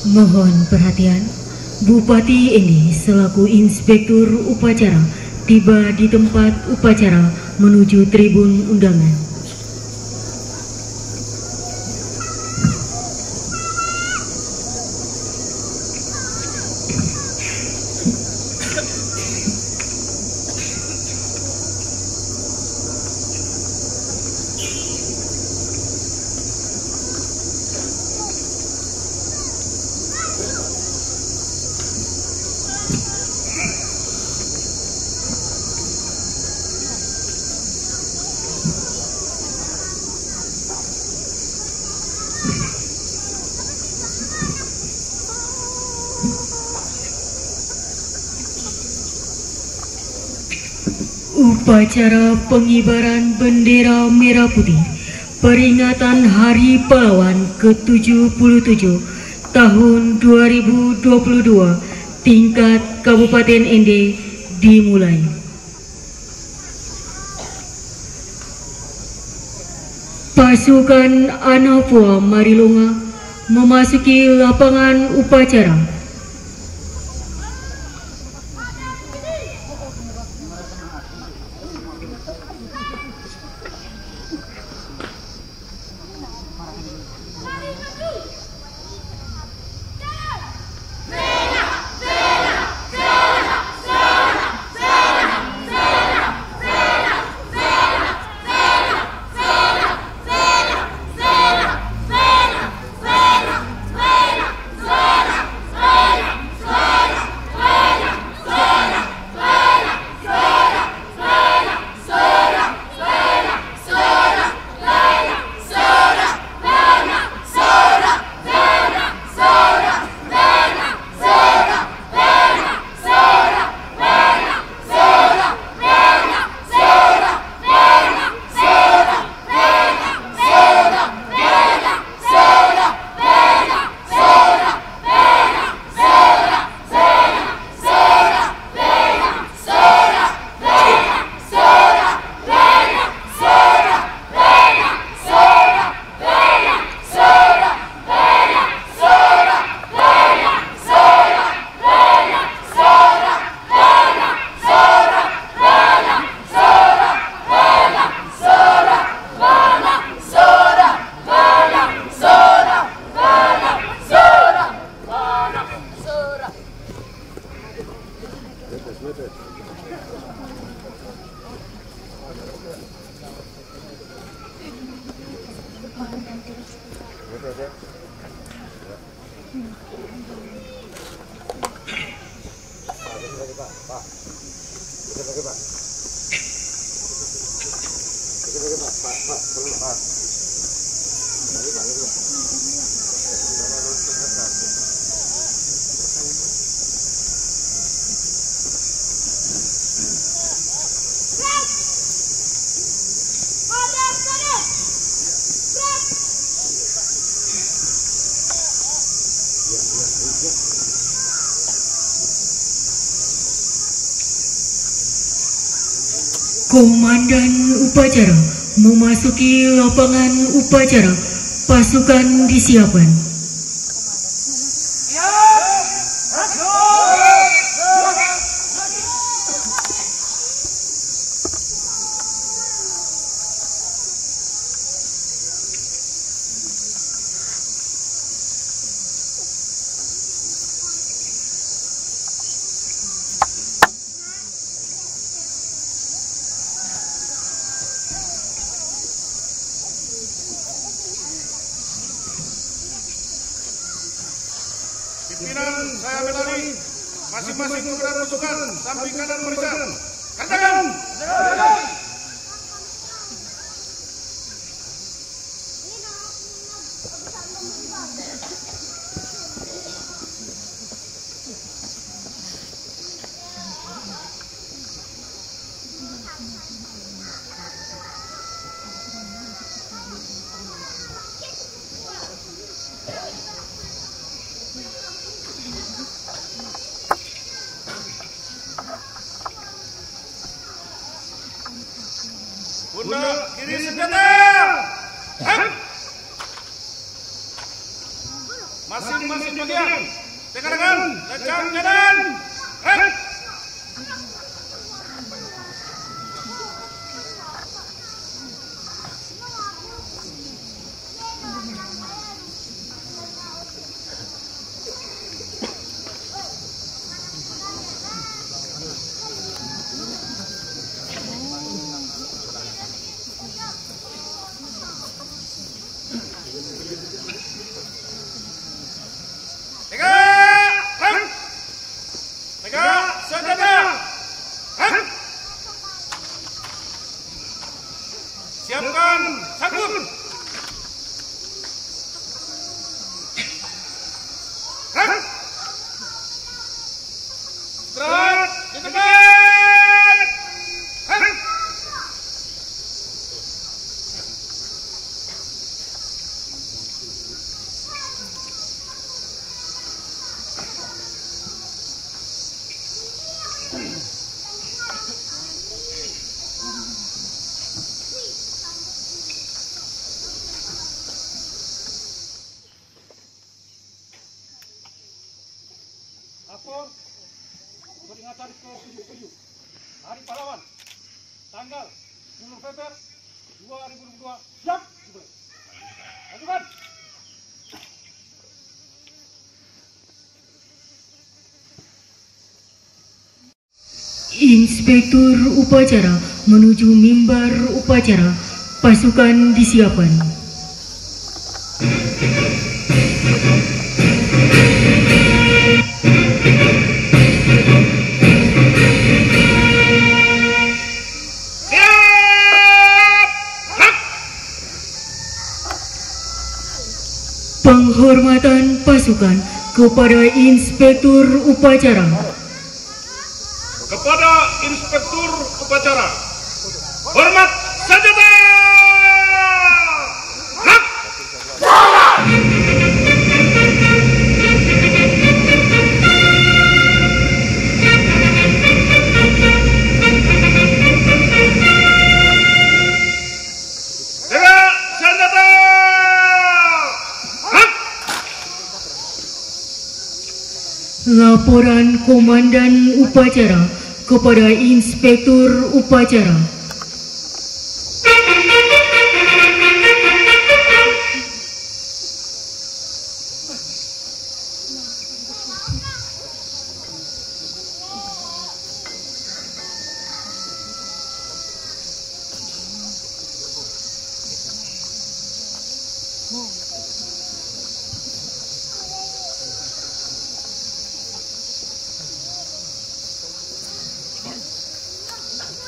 Mohon perhatian, Bupati ini selaku Inspektur Upacara tiba di tempat upacara menuju tribun undangan. Upacara pengibaran bendera merah putih peringatan Hari Pahlawan ke-77 tahun 2022 tingkat Kabupaten Ende dimulai. Pasukan Anapua Marilonga memasuki lapangan upacara. Komandan upacara memasuki lapangan upacara. Pasukan disiapkan. Pimpinan saya Melani, masing-masing komandan pasukan, samping kanan barisan. Katakan! Pundak kiri senjata. Masih masing-masing bagian. Dengarkan, lencang jalan. Siapkan sabun. Istirahat di depan. Lapor peringatan ke-77 Hari Pahlawan tanggal 10 November 2022 jam 11. Lanjutkan. Inspektur upacara menuju mimbar upacara. Pasukan disiapkan. Penghormatan pasukan kepada Inspektur upacara. Kepada Inspektur upacara, hormat senjata. Laporan Komandan Upacara kepada Inspektur Upacara.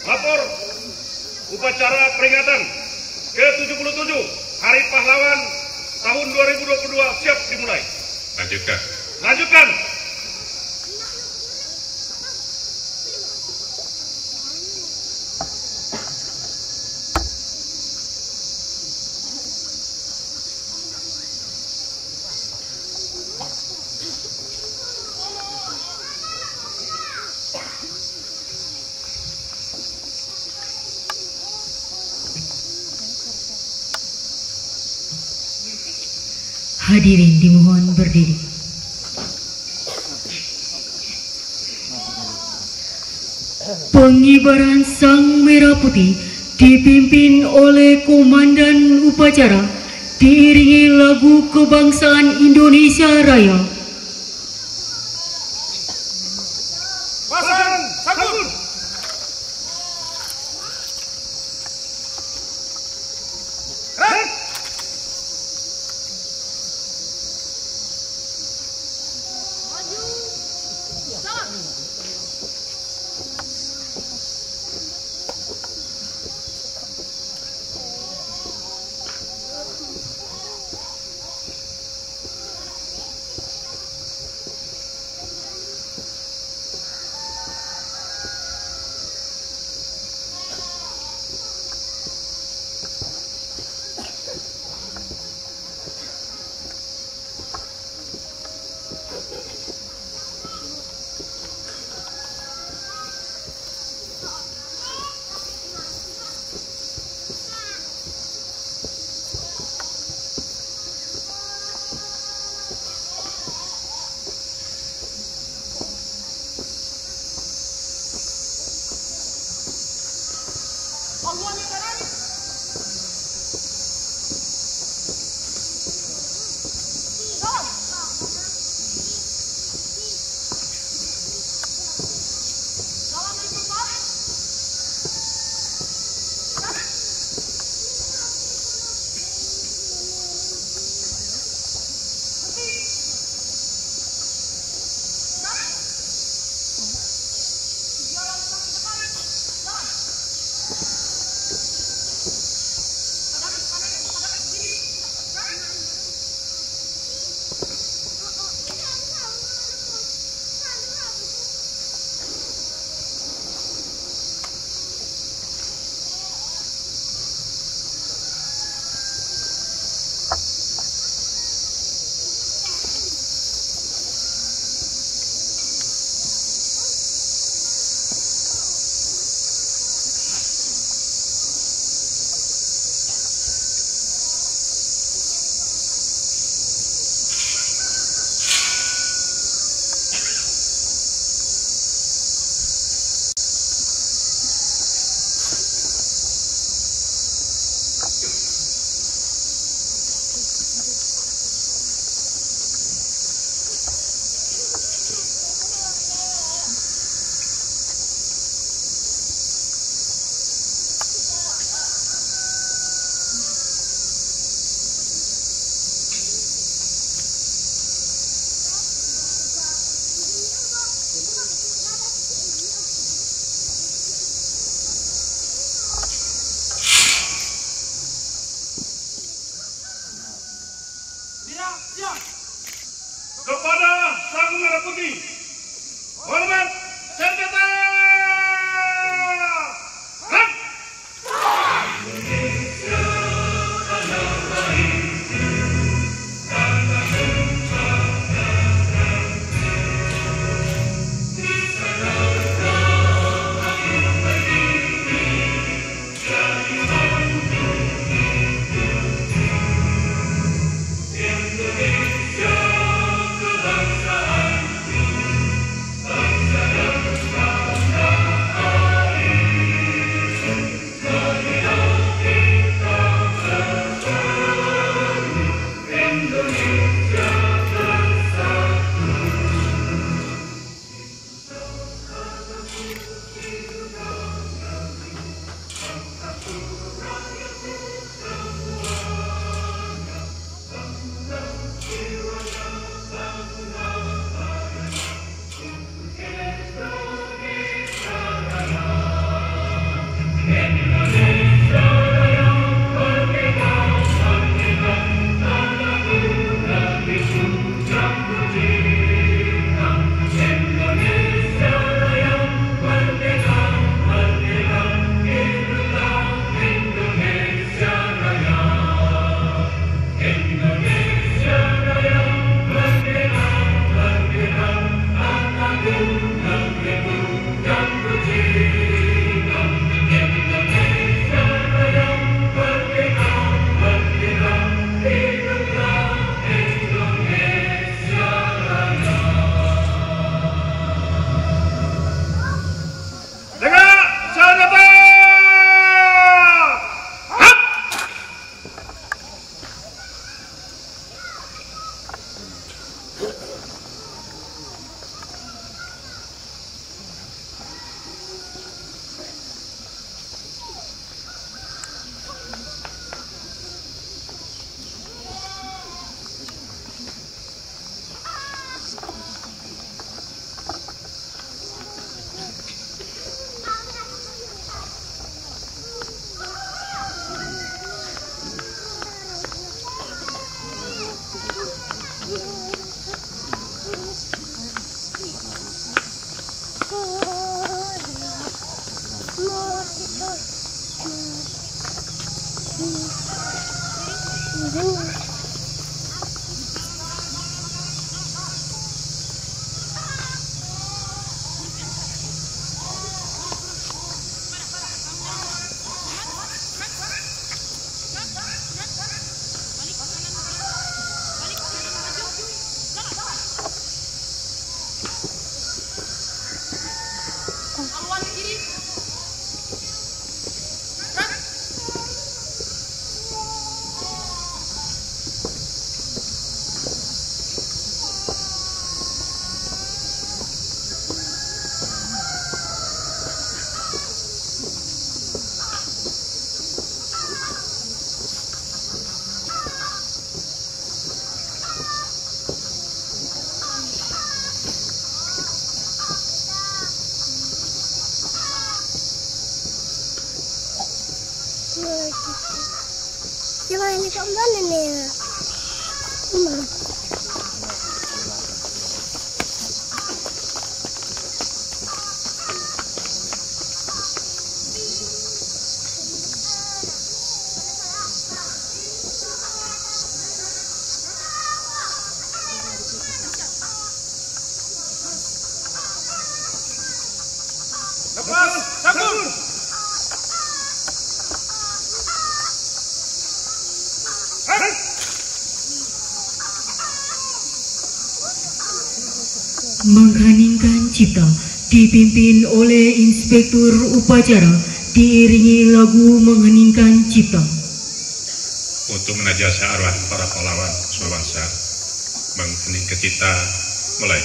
Lapor upacara peringatan ke-77 Hari Pahlawan tahun 2022 siap dimulai. Lanjutkan. Lanjutkan. Hadirin dimohon berdiri. Pengibaran Sang Merah Putih dipimpin oleh Komandan Upacara diiringi lagu kebangsaan Indonesia Raya. Pasang sabun. Sang Merah Putih. Hormat senjata. Jangan ini kemana nih? Lepas, sambung. Mengheningkan cipta dipimpin oleh Inspektur Upacara diiringi lagu mengheningkan cipta. Untuk menajasa arwah para pahlawan swabangsa, mengheningkan cipta mulai.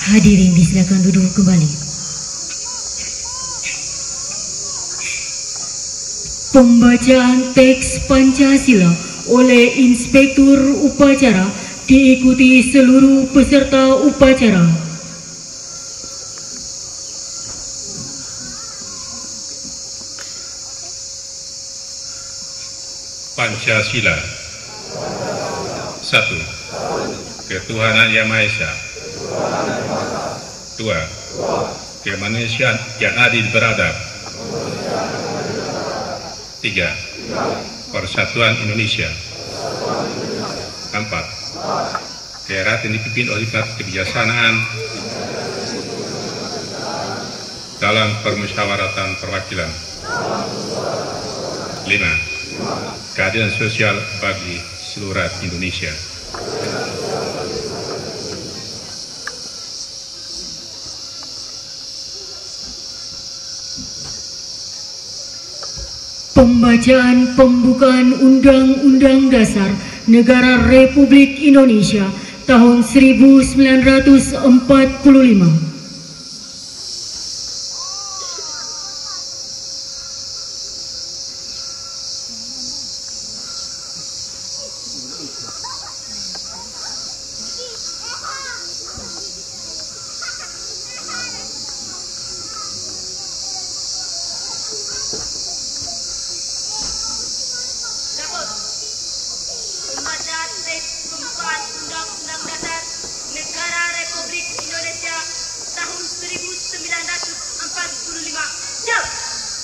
Hadirin disilakan duduk kembali. Pembacaan teks Pancasila oleh Inspektur Upacara diikuti seluruh peserta upacara. Pancasila. 1. Ketuhanan Yang Maha Esa. 2. Kemanusiaan yang adil beradab. 3. Persatuan Indonesia. 4. Daerah yang dipimpin oleh kebijaksanaan dalam permusyawaratan perwakilan. 5. Keadilan sosial bagi seluruh rakyat Indonesia. Pembacaan pembukaan Undang-Undang Dasar Negara Republik Indonesia tahun 1945. Pembacaan teks pembukaan Undang-Undang Dasar Negara Republik Indonesia tahun 1945. Siap.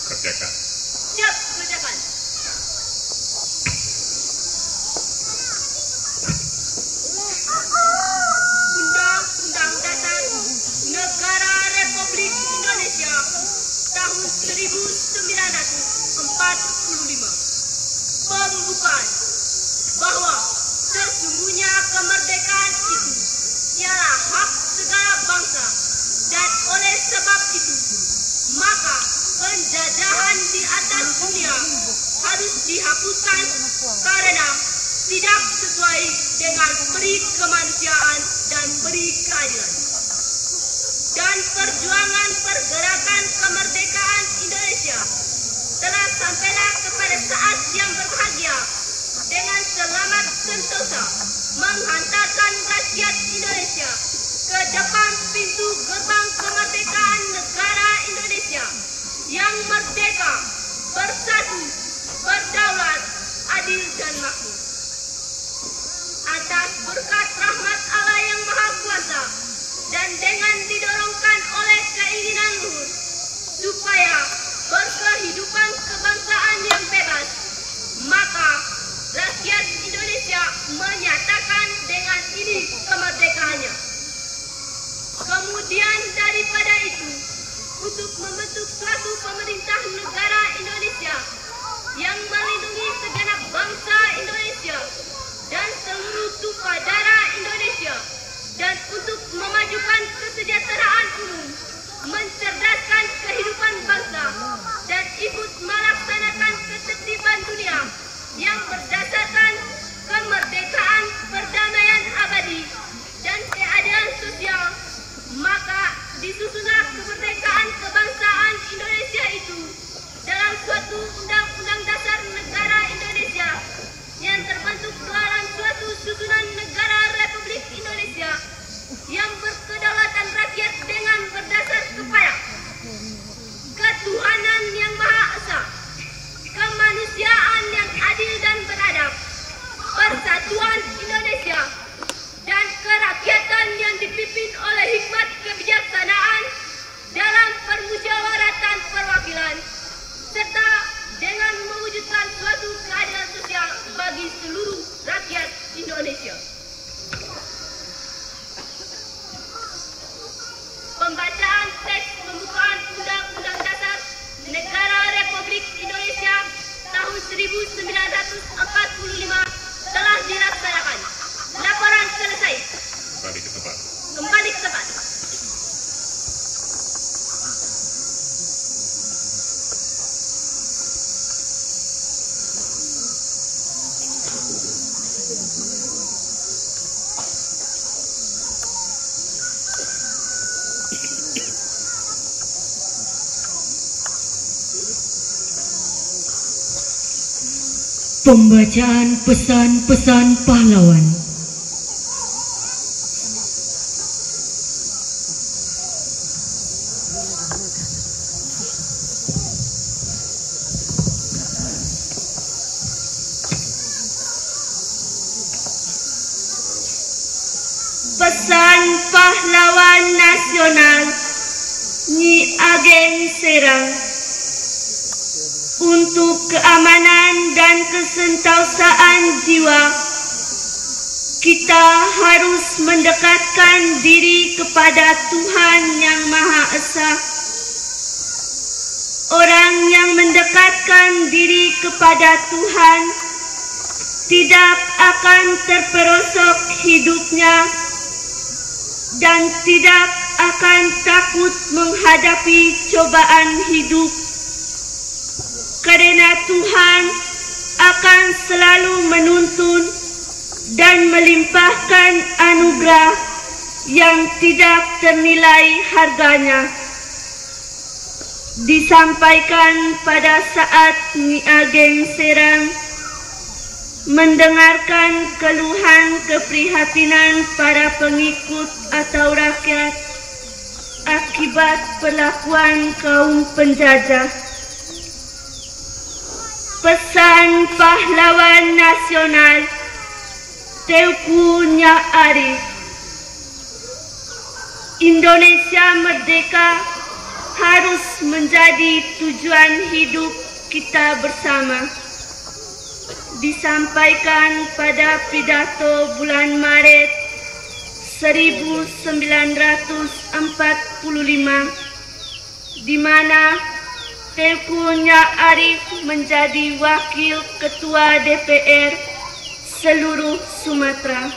Kerjakan. Siap, kerjakan. Undang-Undang Dasar Negara Republik Indonesia tahun 1945. Pembukaan. Bahwa sesungguhnya kemerdekaan itu ialah hak segala bangsa, dan oleh sebab itu maka penjajahan di atas dunia harus dihapuskan karena tidak sesuai dengan peri kemanusiaan dan peri keadilan. Dan perjuangan pergerakan kemerdekaan Indonesia telah sampailah kepada saat yang berbahagia dengan selamat sentosa menghantarkan rakyat Indonesia ke depan pintu gerbang kemerdekaan negara Indonesia yang merdeka, bersatu, berdaulat, adil dan makmur. Atas berkat rahmat Allah yang Maha Kuasa dan dengan didorongkan oleh keinginan luhur supaya berkehidupan kebangsaan yang bebas, maka rakyat Indonesia menyatakan dengan ini kemerdekaannya. Kemudian daripada itu, untuk membentuk suatu pemerintah negara Indonesia yang melindungi segenap bangsa Indonesia dan seluruh tumpah darah Indonesia, dan untuk memajukan kesejahteraan umum, mencerdaskan kehidupan bangsa, dan ikut melaksanakan ketertiban dunia yang berdasarkan kemerdekaan, perdamaian abadi, dan keadilan sosial, maka disusunlah kemerdekaan kebangsaan Indonesia itu dalam suatu Undang-Undang Dasar Negara Indonesia yang terbentuk dalam suatu susunan negara Republik Indonesia yang berkedaulatan rakyat dengan berdasar kepada ketuhanan yang Maha Esa, kemanusiaan yang adil dan beradab, persatuan Indonesia, dan kerakyatan yang dipimpin oleh hikmat kebijaksanaan dalam permusyawaratan perwakilan, serta dengan mewujudkan suatu keadilan sosial bagi seluruh rakyat Indonesia. Pembacaan teks pembukaan Undang-Undang Dasar Negara Republik Indonesia tahun 1945 telah dilaksanakan. Laporan selesai. Kembali ke tempat. Kembali ke tempat. Pembacaan pesan-pesan pahlawan. Pesan pahlawan nasional Nyi Ageng Serang. Untuk keamanan dan kesentausaan jiwa, kita harus mendekatkan diri kepada Tuhan Yang Maha Esa. Orang yang mendekatkan diri kepada Tuhan tidak akan terperosok hidupnya dan tidak akan takut menghadapi cobaan hidup. Karena Tuhan akan selalu menuntun dan melimpahkan anugerah yang tidak ternilai harganya. Disampaikan pada saat Nyi Ageng Serang mendengarkan keluhan keprihatinan para pengikut atau rakyat akibat perlakuan kaum penjajah. Pesan pahlawan nasional Teuku Nyak Arif. Indonesia merdeka harus menjadi tujuan hidup kita bersama. Disampaikan pada pidato bulan Maret 1945, di mana Teuku Nyak Arif menjadi wakil ketua DPR seluruh Sumatera.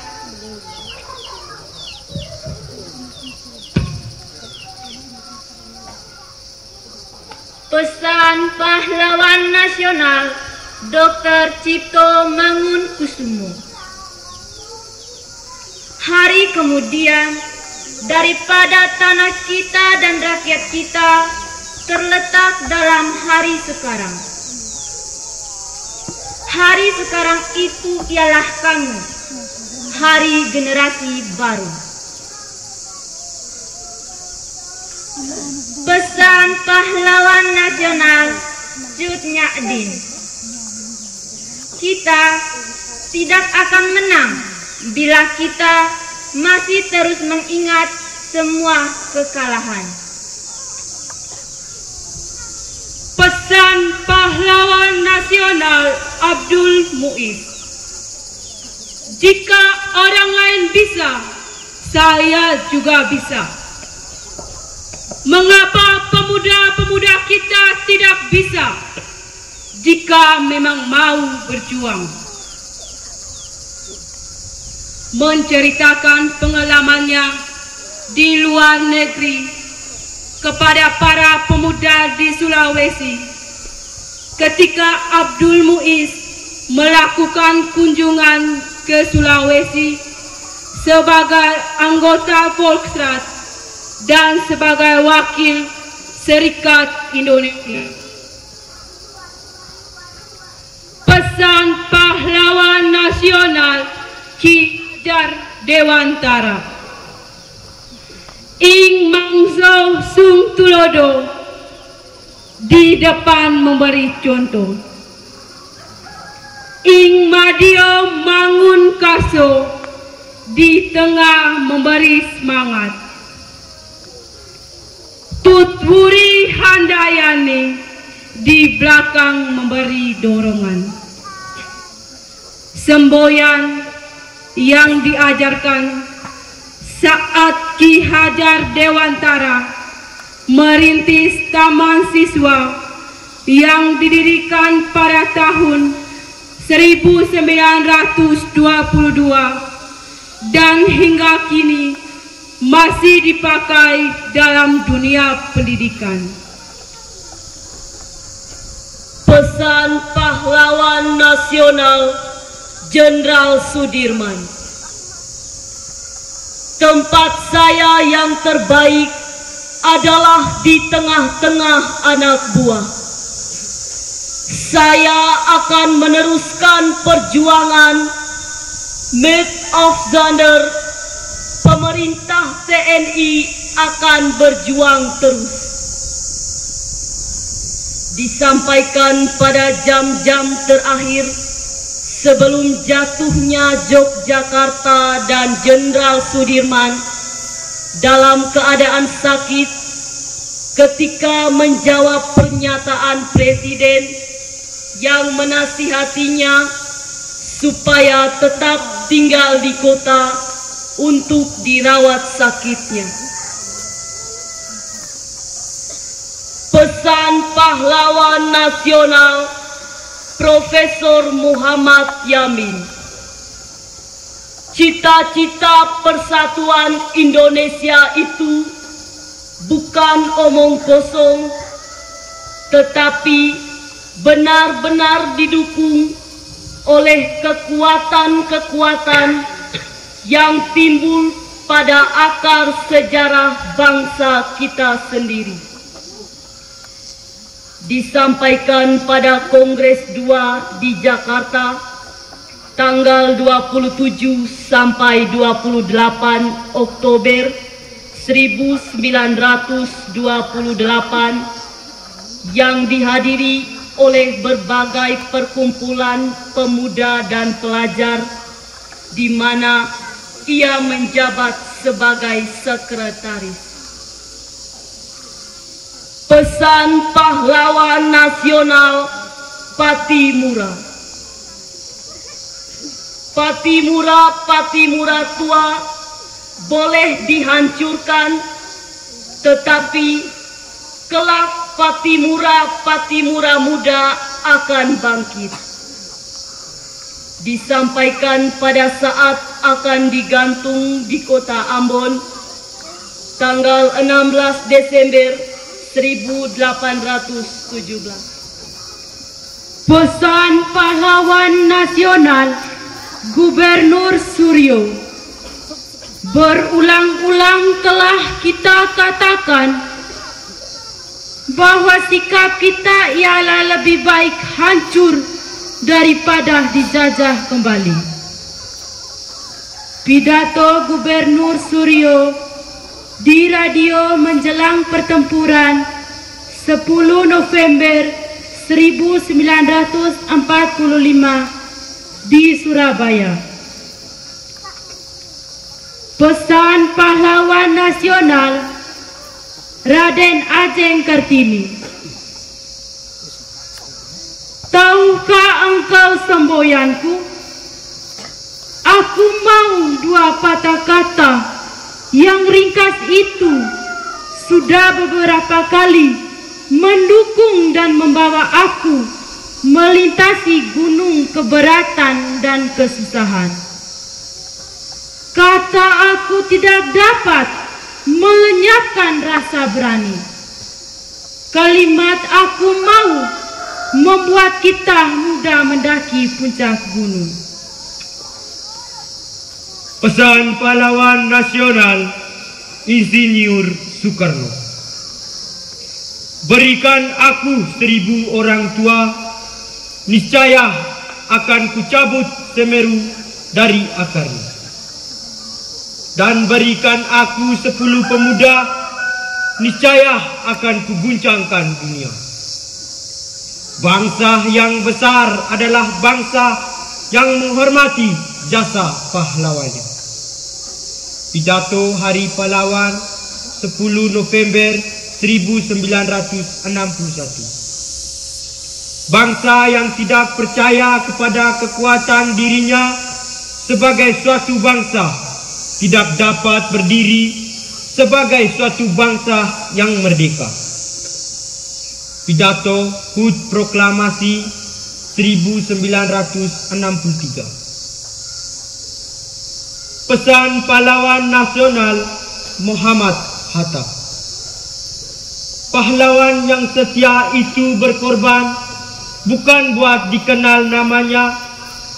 Pesan pahlawan nasional Dr. Cipto Mangunkusumo. Hari kemudian, daripada tanah kita dan rakyat kita terletak dalam hari sekarang. Hari sekarang itu ialah kami, hari generasi baru. Pesan pahlawan nasional Cut Nyak Dien. Kita tidak akan menang bila kita masih terus mengingat semua kekalahan. Pesan pahlawan nasional Abdul Muiz. Jika orang lain bisa, saya juga bisa. Mengapa pemuda-pemuda kita tidak bisa? Jika memang mau berjuang. Menceritakan pengalamannya di luar negeri kepada para pemuda di Sulawesi ketika Abdul Muiz melakukan kunjungan ke Sulawesi sebagai anggota Volksrat dan sebagai wakil Serikat Indonesia. Pesan pahlawan nasional Ki Hajar Dewantara. Ing mangso sung tulodo, di depan memberi contoh. Ing madio mangun kaso, di tengah memberi semangat. Tutwuri handayani, di belakang memberi dorongan. Semboyan yang diajarkan saat Ki Hajar Dewantara merintis taman siswa yang didirikan pada tahun 1922 dan hingga kini masih dipakai dalam dunia pendidikan. Pesan pahlawan nasional Jenderal Sudirman. Tempat saya yang terbaik adalah di tengah-tengah anak buah. saya akan meneruskan perjuangan Made of Zander. Pemerintah TNI akan berjuang terus. Disampaikan pada jam-jam terakhir sebelum jatuhnya Yogyakarta dan Jenderal Sudirman dalam keadaan sakit ketika menjawab pernyataan Presiden yang menasihatinya supaya tetap tinggal di kota untuk dirawat sakitnya. Pesan pahlawan nasional Profesor Muhammad Yamin. Cita-cita persatuan Indonesia itu bukan omong kosong, tetapi benar-benar didukung oleh kekuatan-kekuatan yang timbul pada akar sejarah bangsa kita sendiri. Disampaikan pada Kongres 2 di Jakarta tanggal 27 sampai 28 Oktober 1928 yang dihadiri oleh berbagai perkumpulan pemuda dan pelajar, di mana ia menjabat sebagai sekretaris. Pesan pahlawan nasional Patimura. Patimura tua boleh dihancurkan, tetapi kelak Patimura muda akan bangkit. Disampaikan pada saat akan digantung di kota Ambon tanggal 16 Desember 1817. Pesan pahlawan nasional Gubernur Suryo. Berulang-ulang telah kita katakan bahwa sikap kita ialah lebih baik hancur daripada dijajah kembali. Pidato Gubernur Suryo di radio menjelang pertempuran 10 November 1945 di Surabaya. Pesan pahlawan nasional Raden Ajeng Kartini. Tahukah engkau semboyanku? Aku mau dua patah kata yang ringkas itu sudah beberapa kali mendukung dan membawa aku melintasi gunung keberatan dan kesusahan. Kata aku tidak dapat melenyapkan rasa berani. Kalimat aku mau membuat kita mudah mendaki puncak gunung. Pesan pahlawan nasional Insinyur Soekarno. Berikan aku 1000 orang tua, niscaya akan kucabut Semeru dari akarnya. Dan berikan aku 10 pemuda, niscaya akan kuguncangkan dunia. Bangsa yang besar adalah bangsa yang menghormati jasa pahlawannya. Pidato Hari Pahlawan 10 November 1961. Bangsa yang tidak percaya kepada kekuatan dirinya sebagai suatu bangsa tidak dapat berdiri sebagai suatu bangsa yang merdeka. Pidato HUT Proklamasi 1963. Pesan pahlawan nasional Muhammad Hatta. Pahlawan yang setia itu berkorban bukan buat dikenal namanya,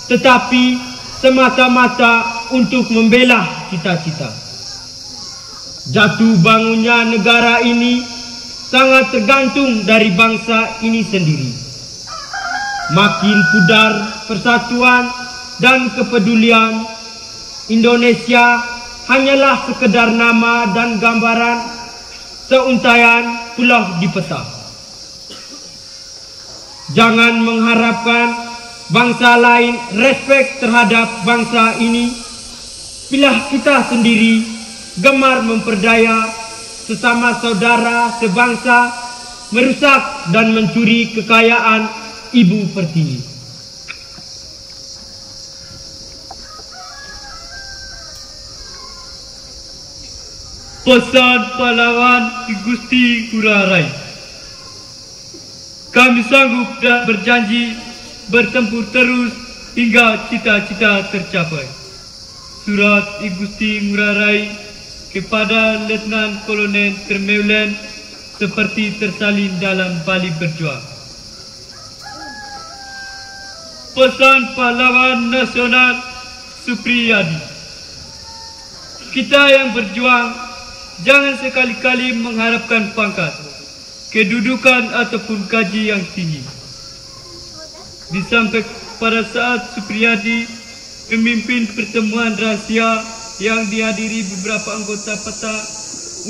tetapi semata-mata untuk membela cita-cita. Jatuh bangunnya negara ini sangat tergantung dari bangsa ini sendiri. makin pudar persatuan dan kepedulian. Indonesia hanyalah sekedar nama dan gambaran seuntaian pulau di peta. Jangan mengharapkan bangsa lain respek terhadap bangsa ini bila kita sendiri gemar memperdaya sesama saudara sebangsa, merusak dan mencuri kekayaan Ibu Pertiwi. Pesan pahlawan Ki Gusti Ngurah Rai. Kami sanggup dan berjanji bertempur terus hingga cita-cita tercapai. Surat I Gusti Ngurah Rai kepada Letnan Kolonel Termeulen seperti tersalin dalam Bali Berjuang. Pesan pahlawan nasional Supriyadi. Kita yang berjuang jangan sekali-kali mengharapkan pangkat, kedudukan ataupun gaji yang tinggi. Disampaikan pada saat Supriyadi memimpin pertemuan rahasia yang dihadiri beberapa anggota PETA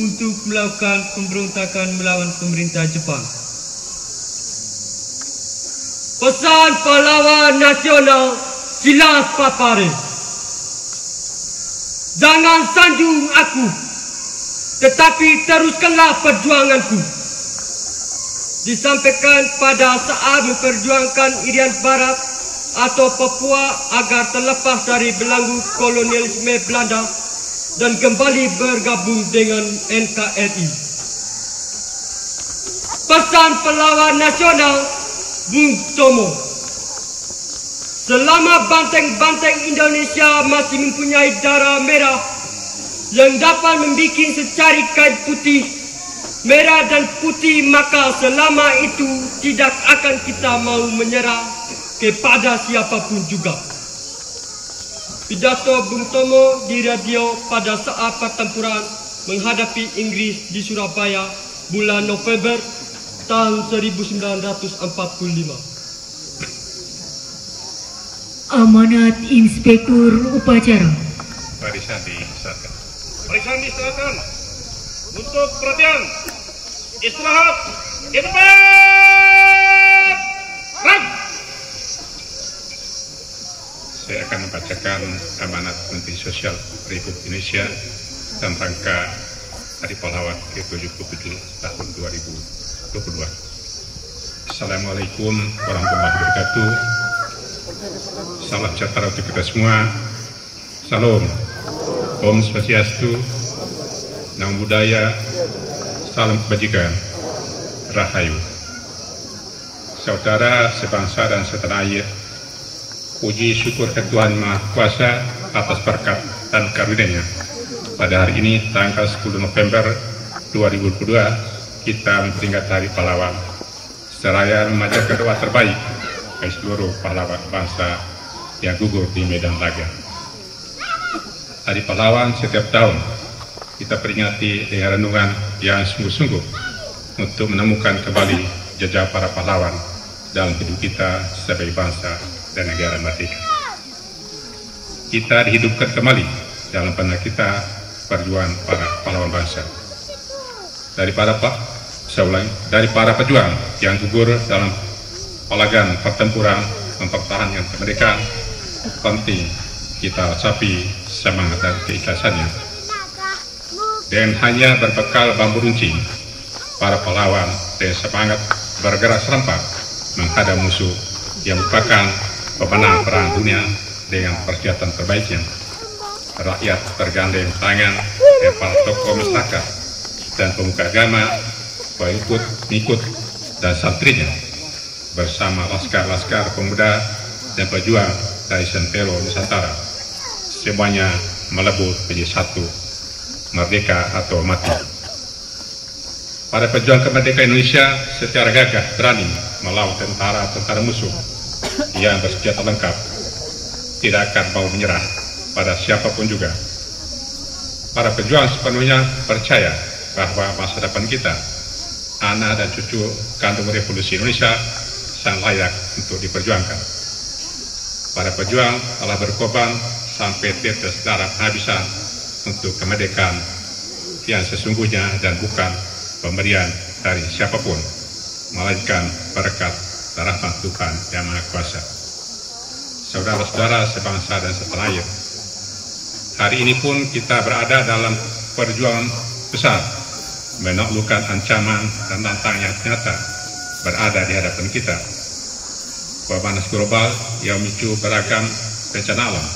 untuk melakukan pemberontakan melawan pemerintah Jepang. Pesan pahlawan nasional Silas Papare. Jangan sanjung aku, tetapi teruskanlah perjuanganku. Disampaikan pada saat memperjuangkan Irian Barat atau Papua agar terlepas dari belenggu kolonialisme Belanda dan kembali bergabung dengan NKRI. Pesan pahlawan nasional Bung Tomo. Selama banteng-banteng Indonesia masih mempunyai darah merah yang dapat membuat secari kain putih, merah dan putih, maka selama itu tidak akan kita mau menyerah kepada siapapun juga. Pidato Bung Tomo di radio pada saat pertempuran menghadapi Inggris di Surabaya bulan November tahun 1945. Amanat Inspektur Upacara. Barisan diserahkan. Barisan diserahkan. Untuk perhatian, istirahat, di tempat. Rang. Saya akan membacakan amanat Menteri Sosial Republik Indonesia dalam rangka Hari Pahlawan ke-77 tahun 2022. Assalamualaikum warahmatullahi wabarakatuh. Salam sejahtera untuk kita semua. Salam. Om Swastiastu. Namo Buddhaya. Salam kebajikan. Rahayu. Saudara sebangsa dan setanah air, puji syukur ke Tuhan Maha Kuasa atas berkat dan karunia-Nya. Pada hari ini tanggal 10 November 2022 kita memperingati Hari Pahlawan. Seraya memanjatkan doa terbaik bagi seluruh pahlawan bangsa yang gugur di medan laga. Hari Pahlawan setiap tahun kita peringati dengan renungan yang sungguh-sungguh untuk menemukan kembali jejak para pahlawan dalam hidup kita sebagai bangsa dan negara merdeka. Kita dihidupkan kembali dalam pandangan kita perjuangan para pahlawan bangsa. Dari para pejuang yang gugur dalam pelagan pertempuran mempertahankan kemerdekaan, penting kita resapi semangat dan keikhlasannya. Dan hanya berbekal bambu runcing, para pahlawan dengan semangat bergerak serempak menghadap musuh yang merupakan pemenang perang dunia dengan persenjataan terbaiknya. Rakyat tergandeng tangan dengan para tokoh masyarakat dan pemuka agama, pengikut dan santrinya bersama laskar-laskar pemuda dan pejuang dari sentero Nusantara. Semuanya melebur menjadi satu, merdeka atau mati. Para pejuang kemerdekaan Indonesia secara gagah berani melawan tentara musuh yang bersenjata lengkap, tidak akan mau menyerah pada siapapun juga. Para pejuang sepenuhnya percaya bahwa masa depan kita, anak dan cucu kandung revolusi Indonesia, sang layak untuk diperjuangkan. Para pejuang telah berkorban sampai tetes darah habisan untuk kemerdekaan yang sesungguhnya dan bukan pemberian dari siapapun, melainkan berkat rahmat Tuhan yang Maha Kuasa. Saudara-saudara sebangsa dan setanah air, hari ini pun kita berada dalam perjuangan besar menaklukkan ancaman dan tantangan yang nyata berada di hadapan kita. Pemanas global yang memicu beragam bencana alam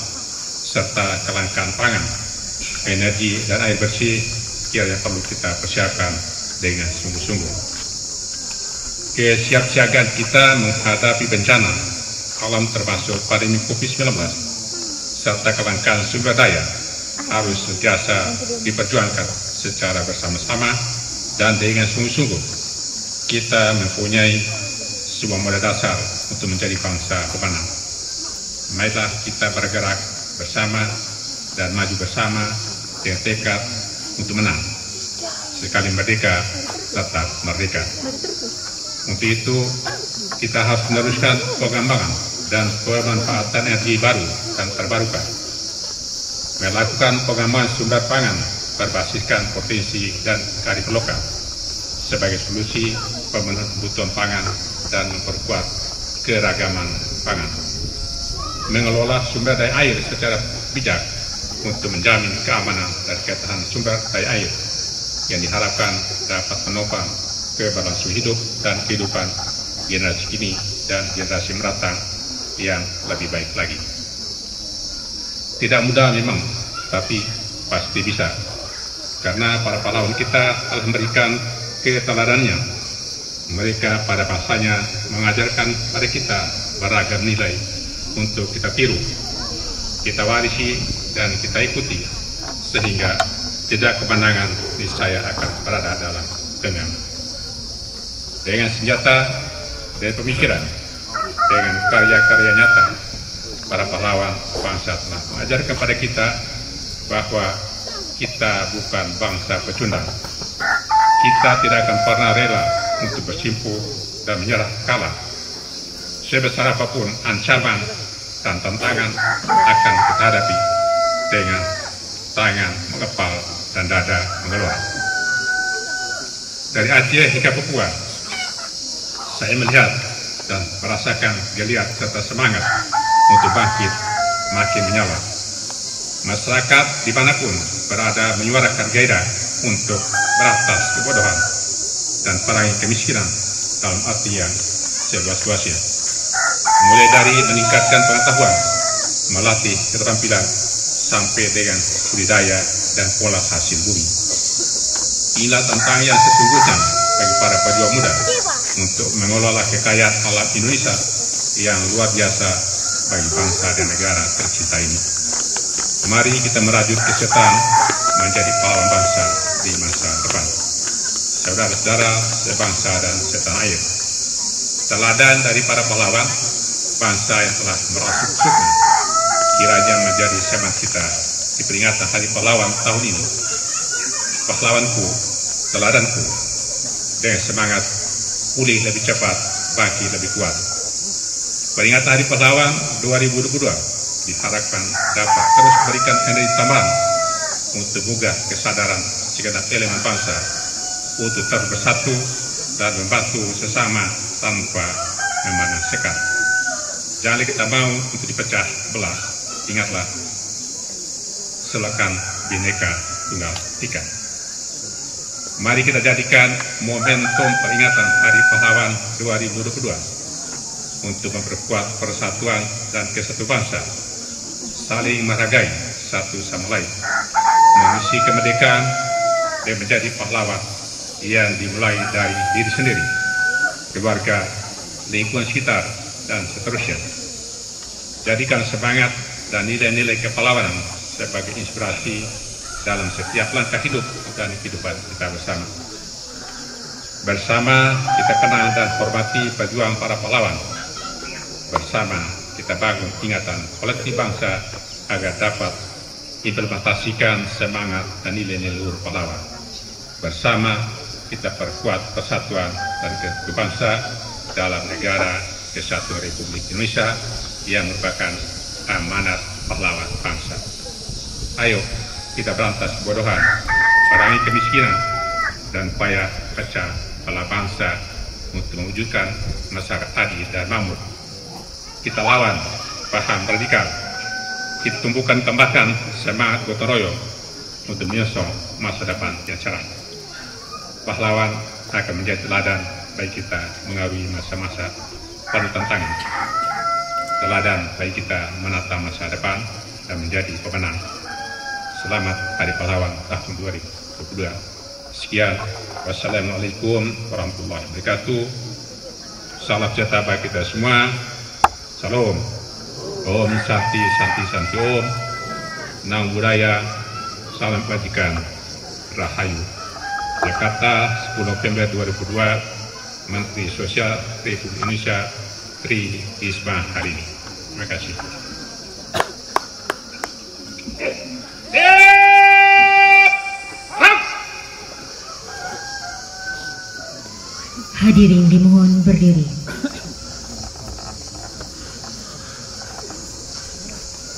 serta kelangkaan pangan, energi dan air bersih kiranya perlu kita persiapkan dengan sungguh-sungguh. Kesiapsiagaan kita menghadapi bencana alam termasuk pandemi COVID-19 serta kelangkaan sumber daya harus sentiasa diperjuangkan secara bersama-sama dan dengan sungguh-sungguh. Kita mempunyai sebuah modal dasar untuk menjadi bangsa pemenang. Marilah kita bergerak bersama dan maju bersama dengan tekad untuk menang. Sekali merdeka, tetap merdeka. Untuk itu, kita harus meneruskan pengembangan dan pemanfaatan energi baru dan terbarukan. Melakukan pengembangan sumber pangan berbasiskan potensi dan kearifan lokal sebagai solusi pemenuhan kebutuhan pangan dan memperkuat keragaman pangan. Mengelola sumber daya air secara bijak untuk menjamin keamanan dan ketahanan sumber daya air yang diharapkan dapat menopang keberlangsungan hidup dan kehidupan generasi kini dan generasi mendatang yang lebih baik lagi. Tidak mudah memang, tapi pasti bisa. Karena para pahlawan kita telah memberikan keteladanannya. Mereka pada masanya mengajarkan pada kita beragam nilai untuk kita tiru, kita warisi, dan kita ikuti, sehingga jeda kemenangan niscaya akan berada dalam genggaman. Dengan senjata dan pemikiran, dengan karya-karya nyata, para pahlawan bangsa telah mengajarkan pada kita bahwa kita bukan bangsa pecundang. Kita tidak akan pernah rela untuk bersimpuh dan menyerah kalah. Sebesar apapun ancaman dan tantangan akan kita hadapi dengan tangan mengepal dan dada mengeluar. Dari Aceh hingga Papua, saya melihat dan merasakan geliat serta semangat untuk bangkit makin menyala. Masyarakat dimanapun berada menyuarakan gairah untuk berantas kebodohan dan perangi kemiskinan dalam arti yang seluas-luasnya. Mulai dari meningkatkan pengetahuan, melatih keterampilan, sampai dengan budidaya dan pola hasil bumi. Inilah tantangan yang sesungguhnya bagi para pejuang muda untuk mengelola kekayaan alam Indonesia yang luar biasa bagi bangsa dan negara tercinta ini. Mari kita merajut kesetaraan menjadi pahlawan bangsa di masa depan. Saudara-saudara sebangsa dan setanah air, teladan dari para pahlawan bangsa yang telah merasuk sukma kiranya menjadi semangat kita di peringatan Hari Pahlawan tahun ini. Pahlawanku, teladanku, dengan semangat pulih lebih cepat, bangkit lebih kuat. Peringatan Hari Pahlawan 2022 diharapkan dapat terus memberikan energi tambahan untuk menggugah kesadaran segenap elemen bangsa untuk terus bersatu dan membantu sesama tanpa memandang sekat. Jangan kita mau untuk dipecah belah. Ingatlah, silakan Bhinneka Tunggal Ika. Mari kita jadikan momentum peringatan Hari Pahlawan 2022 untuk memperkuat persatuan dan kesatuan bangsa, saling menghargai satu sama lain, mengisi kemerdekaan dan menjadi pahlawan yang dimulai dari diri sendiri, keluarga, lingkungan sekitar, dan seterusnya. Jadikan semangat dan nilai-nilai kepahlawanan sebagai inspirasi dalam setiap langkah hidup dan kehidupan kita bersama. Bersama kita kenal dan hormati perjuangan para pahlawan. Bersama kita bangun ingatan kolektif bangsa agar dapat implementasikan semangat dan nilai-nilai luhur pahlawan. Bersama kita perkuat persatuan dan kesatuan bangsa dalam negara Kesatuan Republik Indonesia yang merupakan amanat pahlawan bangsa. Ayo kita berantas kebodohan, perangi kemiskinan, dan upaya pecah belah bangsa untuk mewujudkan masyarakat adil dan makmur. Kita lawan paham radikal. Kita tumbuhkan kembangkan semangat gotong royong untuk menyosong masa depan yang cerah. Pahlawan akan menjadi teladan bagi kita mengarungi masa-masa penuh tantangan. Teladan bagi kita menata masa depan dan menjadi pemenang. Selamat Hari Pahlawan tahun 2022. Sekian. Wassalamualaikum warahmatullahi wabarakatuh. Salam sejahtera bagi kita semua. Salam. Om Santi Santi Santi Om. Nam Budaya. Salam Kebajikan. Rahayu. Jakarta 10 November 2002. Menteri Sosial Republik Indonesia Tri Risma hari ini. Terima kasih. Hadirin dimohon berdiri.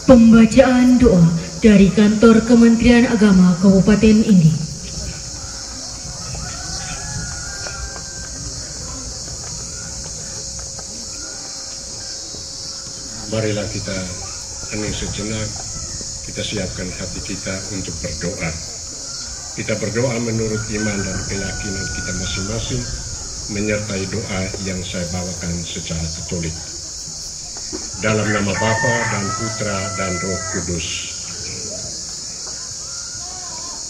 Pembacaan doa dari Kantor Kementerian Agama Kabupaten Indi. Marilah kita hening sejenak, kita siapkan hati kita untuk berdoa. Kita berdoa menurut iman dan keyakinan kita masing-masing, menyertai doa yang saya bawakan secara tertulis. Dalam nama Bapa dan Putra dan Roh Kudus.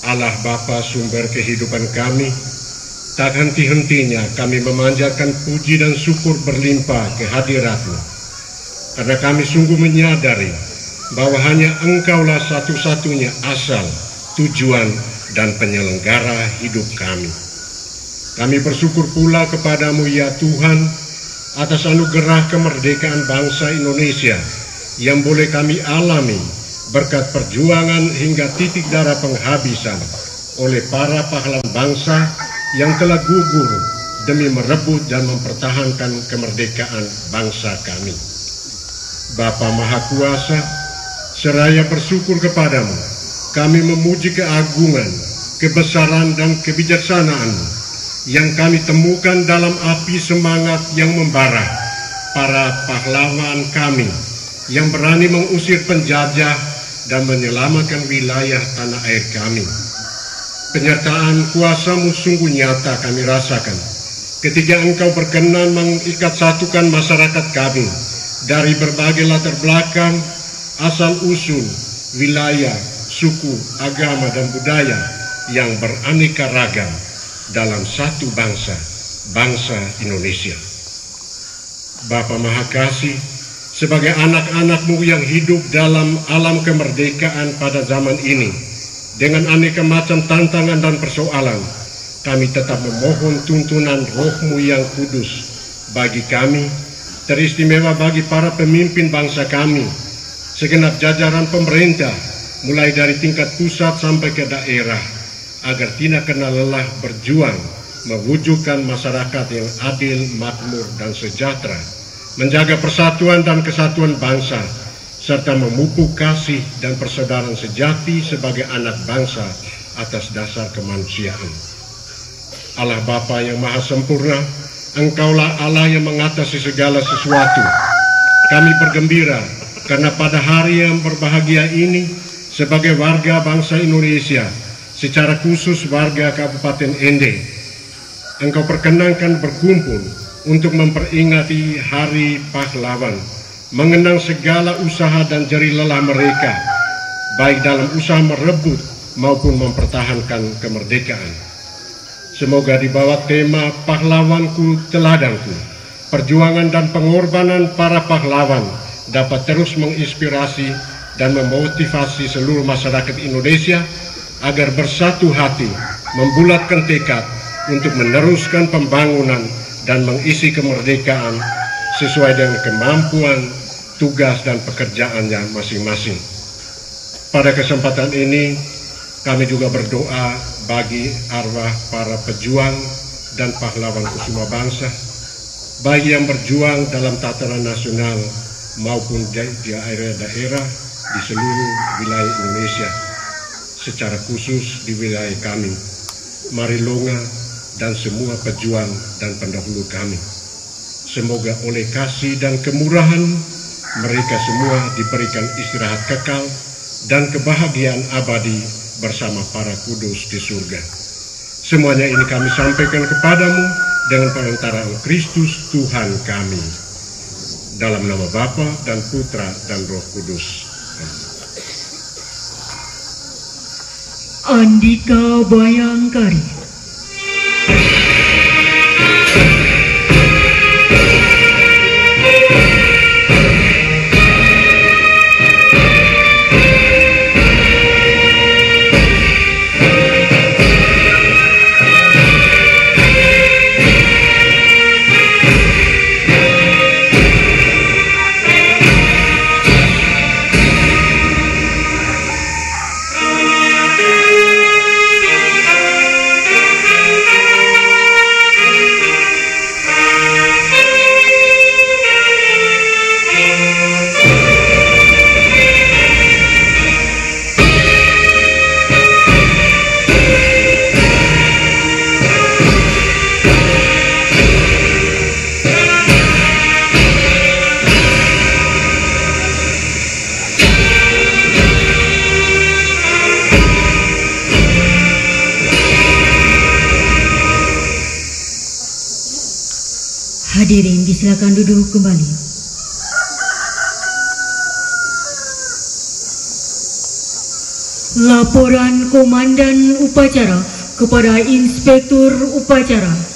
Allah Bapa sumber kehidupan kami, tak henti-hentinya kami memanjatkan puji dan syukur berlimpah kehadirat-Mu. Karena kami sungguh menyadari bahwa hanya Engkaulah satu-satunya asal, tujuan, dan penyelenggara hidup kami. Kami bersyukur pula kepadamu ya Tuhan atas anugerah kemerdekaan bangsa Indonesia yang boleh kami alami berkat perjuangan hingga titik darah penghabisan oleh para pahlawan bangsa yang telah gugur demi merebut dan mempertahankan kemerdekaan bangsa kami. Bapa Maha Kuasa, seraya bersyukur kepadamu, kami memuji keagungan, kebesaran dan kebijaksanaan-Mu yang kami temukan dalam api semangat yang membara para pahlawan kami yang berani mengusir penjajah dan menyelamatkan wilayah tanah air kami. Penyertaan kuasa-Mu sungguh nyata kami rasakan ketika Engkau berkenan mengikat satukan masyarakat kami dari berbagai latar belakang, asal-usul, wilayah, suku, agama, dan budaya yang beraneka ragam dalam satu bangsa, bangsa Indonesia. Bapa Maha Kasih, sebagai anak-anak-Mu yang hidup dalam alam kemerdekaan pada zaman ini, dengan aneka macam tantangan dan persoalan, kami tetap memohon tuntunan Roh-Mu yang kudus bagi kami, teristimewa bagi para pemimpin bangsa kami, segenap jajaran pemerintah, mulai dari tingkat pusat sampai ke daerah, agar tidak kena lelah berjuang mewujudkan masyarakat yang adil, makmur, dan sejahtera, menjaga persatuan dan kesatuan bangsa, serta memupuk kasih dan persaudaraan sejati sebagai anak bangsa atas dasar kemanusiaan. Allah Bapa yang Maha Sempurna, Engkaulah Allah yang mengatasi segala sesuatu. Kami bergembira karena pada hari yang berbahagia ini, sebagai warga bangsa Indonesia, secara khusus warga Kabupaten Ende, Engkau perkenankan berkumpul untuk memperingati Hari Pahlawan, mengenang segala usaha dan jerih lelah mereka, baik dalam usaha merebut maupun mempertahankan kemerdekaan. Semoga di bawah tema Pahlawanku Teladanku, perjuangan dan pengorbanan para pahlawan dapat terus menginspirasi dan memotivasi seluruh masyarakat Indonesia agar bersatu hati, membulatkan tekad untuk meneruskan pembangunan dan mengisi kemerdekaan sesuai dengan kemampuan, tugas, dan pekerjaannya masing-masing. Pada kesempatan ini, kami juga berdoa bagi arwah para pejuang dan pahlawan kusuma bangsa, bagi yang berjuang dalam tataran nasional maupun di daerah-daerah di seluruh wilayah Indonesia, secara khusus di wilayah kami, Marilonga, dan semua pejuang dan pendahulu kami. Semoga oleh kasih dan kemurahan mereka semua diberikan istirahat kekal dan kebahagiaan abadi bersama para kudus di surga. Semuanya ini kami sampaikan kepadamu dengan perantaraan Kristus Tuhan kami. Dalam nama Bapa dan Putra dan Roh Kudus. Andika Bayangkari. Hadirin disilakan duduk kembali. Laporan Komandan Upacara kepada Inspektur Upacara.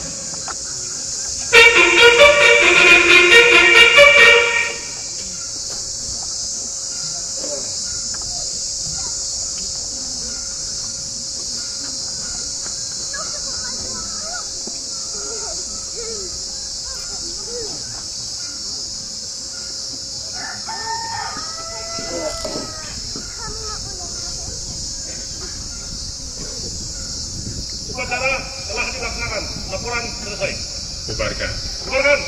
Upacara telah dilaksanakan. Laporan selesai. Bubarkan. Bubarkan.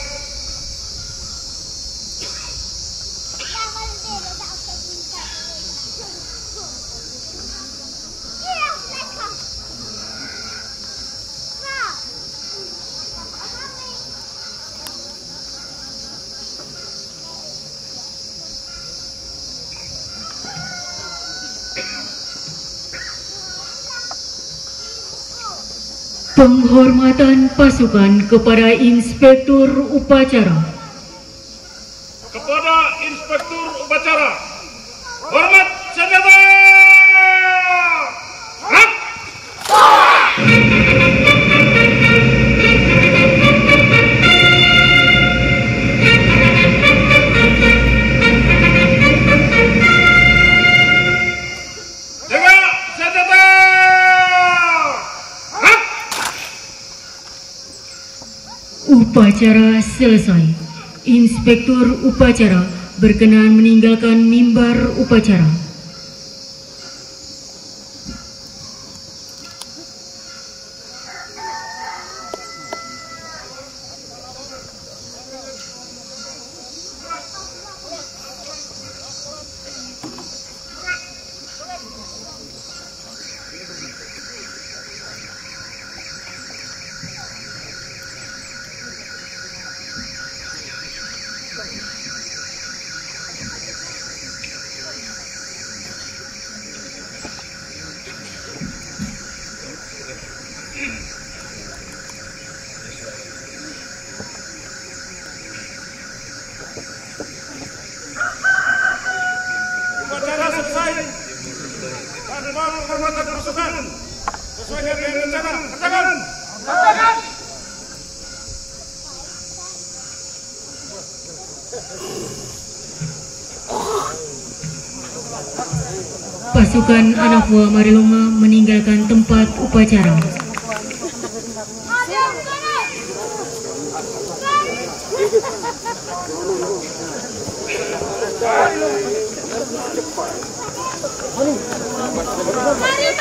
Penghormatan pasukan kepada Inspektur Upacara. Kepada Inspektur Upacara, hormat senjata! Hap! Jaga senjata! Upacara selesai. Inspektur Upacara berkenan meninggalkan mimbar upacara. Upacara selesai. Dan penghormatan pasukan sesuai dengan rencana. Katakan. Katakan. Pasukan anak buah Marilonga meninggalkan tempat upacara. Mari